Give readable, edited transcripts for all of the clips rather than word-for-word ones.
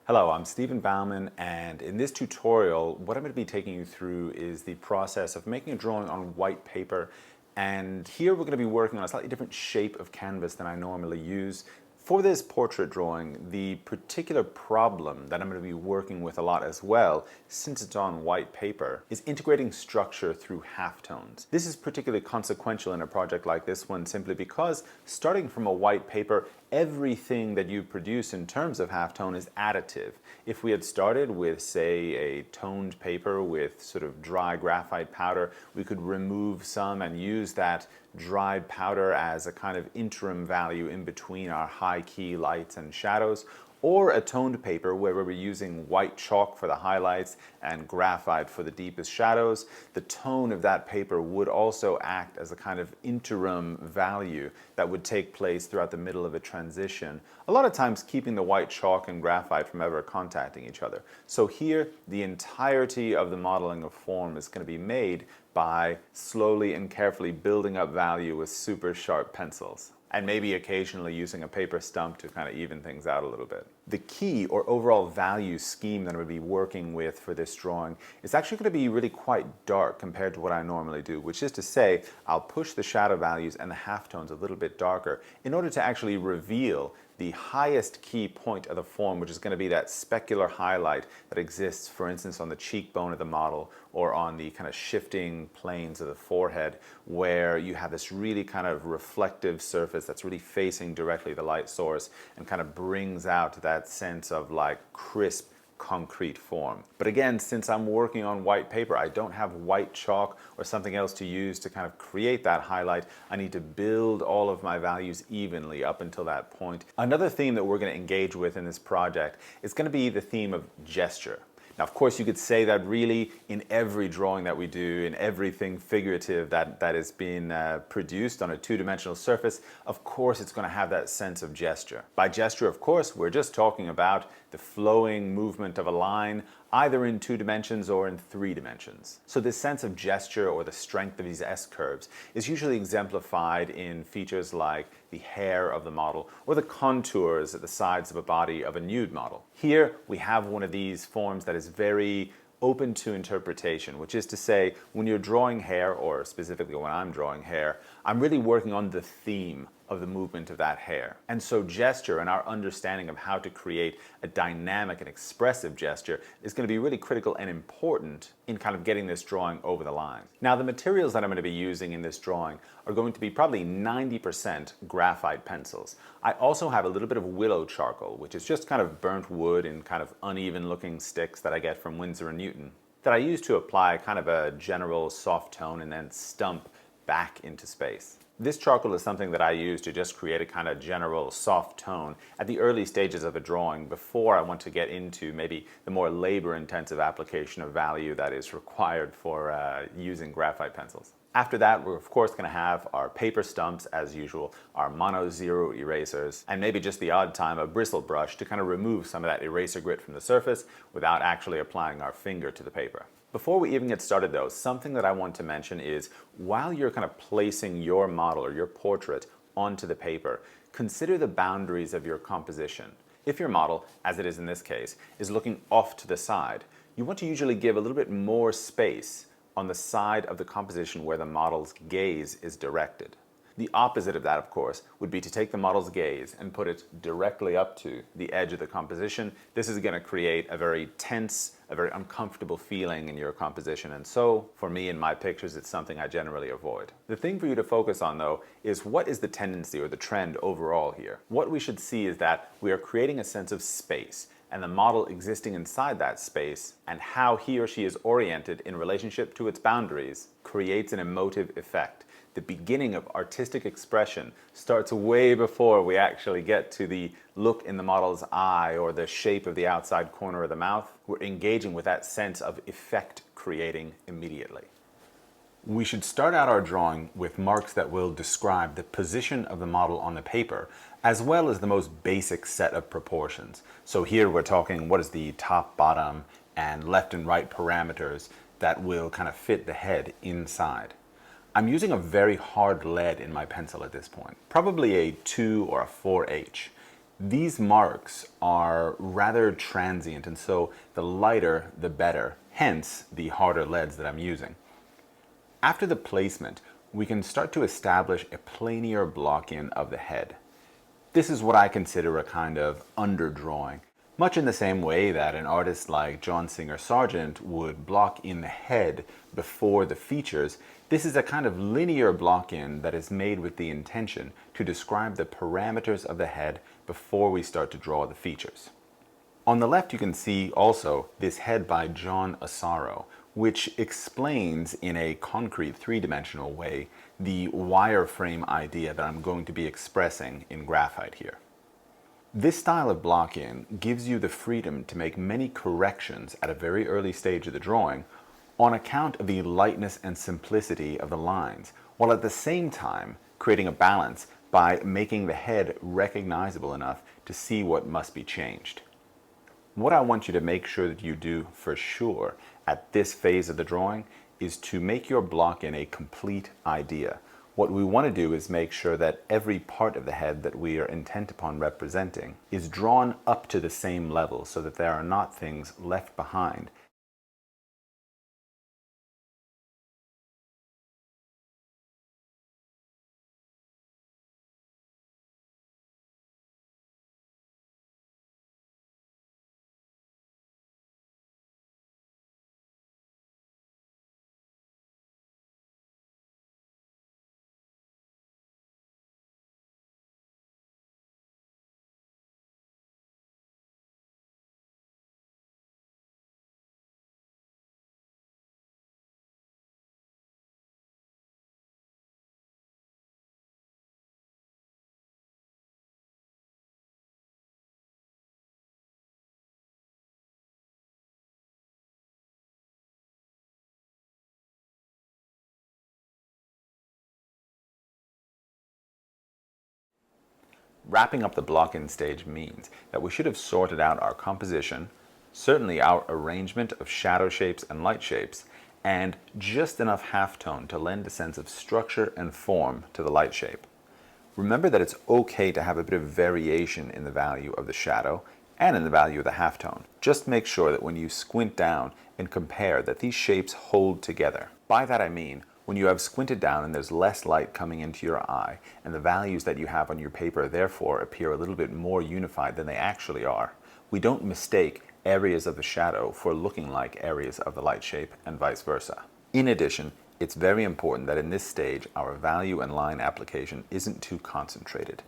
Hello, I'm Stephen Bauman, and in this tutorial, what I'm going to be taking you through is the process of making a drawing on white paper. And here we're going to be working on a slightly different shape of canvas than I normally use. For this portrait drawing, the particular problem that I'm going to be working with a lot as well, since it's on white paper, is integrating structure through halftones. This is particularly consequential in a project like this one simply because starting from a white paper, everything that you produce in terms of halftone is additive. If we had started with, say, a toned paper with sort of dry graphite powder, we could remove some and use that dried powder as a kind of interim value in between our high key lights and shadows, or a toned paper where we're using white chalk for the highlights and graphite for the deepest shadows. The tone of that paper would also act as a kind of interim value that would take place throughout the middle of a transition, a lot of times keeping the white chalk and graphite from ever contacting each other. So here, the entirety of the modeling of form is going to be made by slowly and carefully building up value with super sharp pencils, and maybe occasionally using a paper stump to kind of even things out a little bit. The key or overall value scheme that I'm going to be working with for this drawing is actually going to be really quite dark compared to what I normally do, which is to say I'll push the shadow values and the halftones a little bit darker in order to actually reveal the highest key point of the form, which is going to be that specular highlight that exists, for instance, on the cheekbone of the model or on the kind of shifting planes of the forehead, where you have this really kind of reflective surface that's really facing directly the light source and kind of brings out that sense of like crisp, concrete form. But again, since I'm working on white paper, I don't have white chalk or something else to use to kind of create that highlight. I need to build all of my values evenly up until that point. Another theme that we're going to engage with in this project is going to be the theme of gesture. Now, of course, you could say that really in every drawing that we do, in everything figurative that is being produced on a two-dimensional surface, of course, it's going to have that sense of gesture. By gesture, of course, we're just talking about the flowing movement of a line, either in 2 dimensions or in 3 dimensions. So this sense of gesture or the strength of these S-curves is usually exemplified in features like the hair of the model or the contours at the sides of a body of a nude model. Here we have one of these forms that is very open to interpretation, which is to say, when you're drawing hair, or specifically when I'm drawing hair, I'm really working on the theme of the movement of that hair. And so gesture and our understanding of how to create a dynamic and expressive gesture is going to be really critical and important in kind of getting this drawing over the line. Now, the materials that I'm going to be using in this drawing are going to be probably 90% graphite pencils. I also have a little bit of willow charcoal, which is just kind of burnt wood in kind of uneven looking sticks that I get from Winsor & Newton, that I use to apply kind of a general soft tone and then stump back into space. This charcoal is something that I use to just create a kind of general soft tone at the early stages of a drawing before I want to get into maybe the more labor-intensive application of value that is required for using graphite pencils. After that, we're of course going to have our paper stumps as usual, our mono zero erasers, and maybe just the odd time a bristle brush to kind of remove some of that eraser grit from the surface without actually applying our finger to the paper. Before we even get started though, something that I want to mention is while you're kind of placing your model or your portrait onto the paper, consider the boundaries of your composition. If your model, as it is in this case, is looking off to the side, you want to usually give a little bit more space on the side of the composition where the model's gaze is directed. The opposite of that, of course, would be to take the model's gaze and put it directly up to the edge of the composition. This is going to create a very tense, a very uncomfortable feeling in your composition, and so, for me in my pictures, it's something I generally avoid. The thing for you to focus on, though, is what is the tendency or the trend overall here. What we should see is that we are creating a sense of space, and the model existing inside that space, and how he or she is oriented in relationship to its boundaries, creates an emotive effect. The beginning of artistic expression starts way before we actually get to the look in the model's eye or the shape of the outside corner of the mouth. We're engaging with that sense of effect creating immediately. We should start out our drawing with marks that will describe the position of the model on the paper, as well as the most basic set of proportions. So here we're talking what is the top, bottom, and left and right parameters that will kind of fit the head inside. I'm using a very hard lead in my pencil at this point, probably a 2 or a 4H. These marks are rather transient, and so the lighter the better, hence the harder leads that I'm using. After the placement, we can start to establish a planier block-in of the head. This is what I consider a kind of underdrawing, much in the same way that an artist like John Singer Sargent would block in the head before the features. This is a kind of linear block-in that is made with the intention to describe the parameters of the head before we start to draw the features. On the left you can see also this head by John Asaro, which explains in a concrete three-dimensional way the wireframe idea that I'm going to be expressing in graphite here. This style of block-in gives you the freedom to make many corrections at a very early stage of the drawing on account of the lightness and simplicity of the lines, while at the same time creating a balance by making the head recognizable enough to see what must be changed. What I want you to make sure that you do for sure at this phase of the drawing is to make your block-in a complete idea. What we want to do is make sure that every part of the head that we are intent upon representing is drawn up to the same level so that there are not things left behind. Wrapping up the block-in stage means that we should have sorted out our composition, certainly our arrangement of shadow shapes and light shapes, and just enough halftone to lend a sense of structure and form to the light shape. Remember that it's okay to have a bit of variation in the value of the shadow and in the value of the halftone. Just make sure that when you squint down and compare that these shapes hold together. By that I mean, when you have squinted down and there's less light coming into your eye, and the values that you have on your paper therefore appear a little bit more unified than they actually are, we don't mistake areas of the shadow for looking like areas of the light shape and vice versa. In addition, it's very important that in this stage our value and line application isn't too concentrated.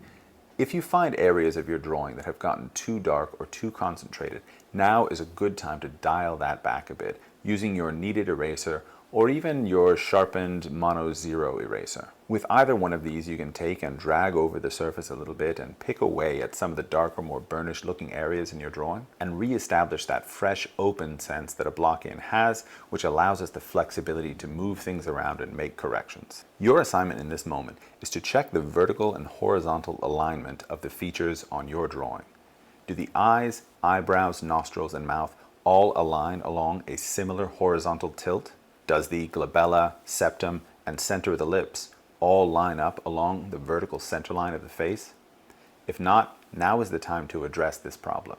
If you find areas of your drawing that have gotten too dark or too concentrated, now is a good time to dial that back a bit using your kneaded eraser or even your sharpened mono zero eraser. With either one of these you can take and drag over the surface a little bit and pick away at some of the darker, more burnished looking areas in your drawing and re-establish that fresh, open sense that a block-in has, which allows us the flexibility to move things around and make corrections. Your assignment in this moment is to check the vertical and horizontal alignment of the features on your drawing. Do the eyes, eyebrows, nostrils, and mouth all align along a similar horizontal tilt? Does the glabella, septum, and center of the lips all line up along the vertical center line of the face? If not, now is the time to address this problem.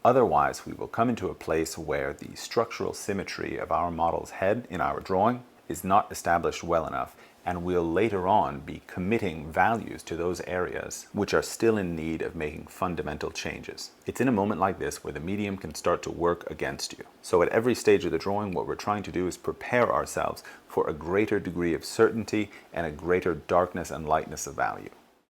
Otherwise, we will come into a place where the structural symmetry of our model's head in our drawing is not established well enough, and we'll later on be committing values to those areas which are still in need of making fundamental changes. It's in a moment like this where the medium can start to work against you. So at every stage of the drawing, what we're trying to do is prepare ourselves for a greater degree of certainty and a greater darkness and lightness of value.